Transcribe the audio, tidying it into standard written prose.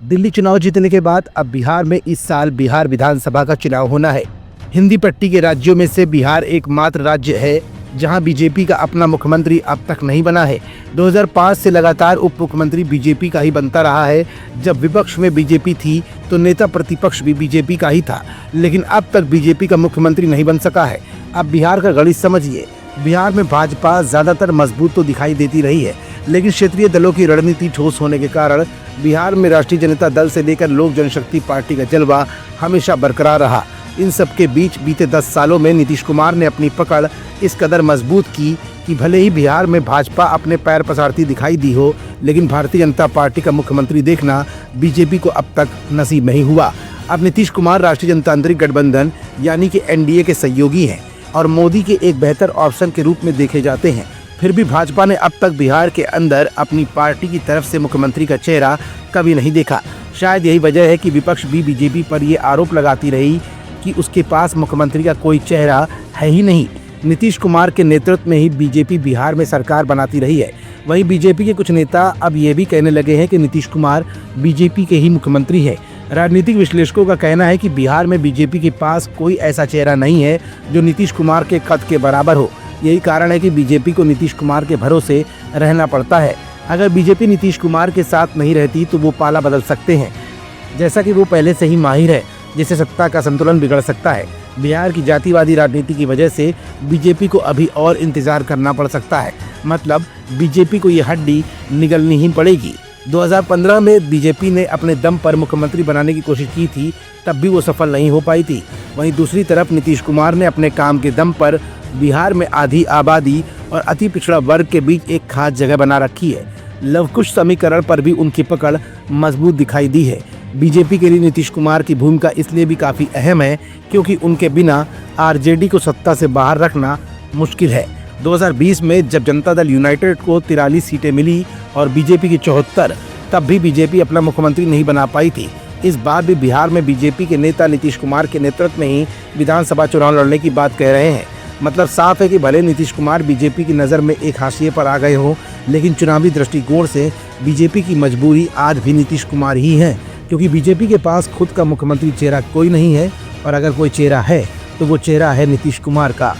दिल्ली चुनाव जीतने के बाद अब बिहार में इस साल बिहार विधानसभा का चुनाव होना है। हिंदी पट्टी के राज्यों में से बिहार एकमात्र राज्य है जहां बीजेपी का अपना मुख्यमंत्री अब तक नहीं बना है। 2005 से लगातार उप मुख्यमंत्री बीजेपी का ही बनता रहा है। जब विपक्ष में बीजेपी थी तो नेता प्रतिपक्ष भी बीजेपी का ही था, लेकिन अब तक बीजेपी का मुख्यमंत्री नहीं बन सका है। अब बिहार का गणित समझिए। बिहार में भाजपा ज्यादातर मजबूत तो दिखाई देती रही है, लेकिन क्षेत्रीय दलों की रणनीति ठोस होने के कारण बिहार में राष्ट्रीय जनता दल से लेकर लोक जनशक्ति पार्टी का जलवा हमेशा बरकरार रहा। इन सब के बीच बीते 10 सालों में नीतीश कुमार ने अपनी पकड़ इस कदर मजबूत की कि भले ही बिहार में भाजपा अपने पैर पसारती दिखाई दी हो, लेकिन भारतीय जनता पार्टी का मुख्यमंत्री देखना बीजेपी को अब तक नसीब नहीं हुआ। अब नीतीश कुमार राष्ट्रीय जनतांत्रिक गठबंधन यानी कि एनडीए के सहयोगी हैं और मोदी के एक बेहतर ऑप्शन के रूप में देखे जाते हैं। फिर भी भाजपा ने अब तक बिहार के अंदर अपनी पार्टी की तरफ से मुख्यमंत्री का चेहरा कभी नहीं देखा। शायद यही वजह है कि विपक्ष भी बीजेपी पर ये आरोप लगाती रही कि उसके पास मुख्यमंत्री का कोई चेहरा है ही नहीं। नीतीश कुमार के नेतृत्व में ही बीजेपी बिहार में सरकार बनाती रही है। वहीं बीजेपी के कुछ नेता अब ये भी कहने लगे हैं कि नीतीश कुमार बीजेपी के ही मुख्यमंत्री है। राजनीतिक विश्लेषकों का कहना है कि बिहार में बीजेपी के पास कोई ऐसा चेहरा नहीं है जो नीतीश कुमार के कद के बराबर हो। यही कारण है कि बीजेपी को नीतीश कुमार के भरोसे रहना पड़ता है। अगर बीजेपी नीतीश कुमार के साथ नहीं रहती तो वो पाला बदल सकते हैं, जैसा कि वो पहले से ही माहिर है, जिससे सत्ता का संतुलन बिगड़ सकता है। बिहार की जातिवादी राजनीति की वजह से बीजेपी को अभी और इंतजार करना पड़ सकता है। मतलब बीजेपी को ये हड्डी निगलनी ही पड़ेगी। 2015 में बीजेपी ने अपने दम पर मुख्यमंत्री बनाने की कोशिश की थी, तब भी वो सफल नहीं हो पाई थी। वहीं दूसरी तरफ नीतीश कुमार ने अपने काम के दम पर बिहार में आधी आबादी और अति पिछड़ा वर्ग के बीच एक खास जगह बना रखी है। लवकुश समीकरण पर भी उनकी पकड़ मजबूत दिखाई दी है। बीजेपी के लिए नीतीश कुमार की भूमिका इसलिए भी काफ़ी अहम है क्योंकि उनके बिना आरजेडी को सत्ता से बाहर रखना मुश्किल है। 2020 में जब जनता दल यूनाइटेड को 43 सीटें मिली और बीजेपी की 74, तब भी बीजेपी अपना मुख्यमंत्री नहीं बना पाई थी। इस बार भी बिहार में बीजेपी के नेता नीतीश कुमार के नेतृत्व में ही विधानसभा चुनाव लड़ने की बात कह रहे हैं। मतलब साफ है कि भले नीतीश कुमार बीजेपी की नज़र में एक हाशिए पर आ गए हो, लेकिन चुनावी दृष्टिकोण से बीजेपी की मजबूरी आज भी नीतीश कुमार ही है, क्योंकि बीजेपी के पास खुद का मुख्यमंत्री चेहरा कोई नहीं है और अगर कोई चेहरा है तो वो चेहरा है नीतीश कुमार का।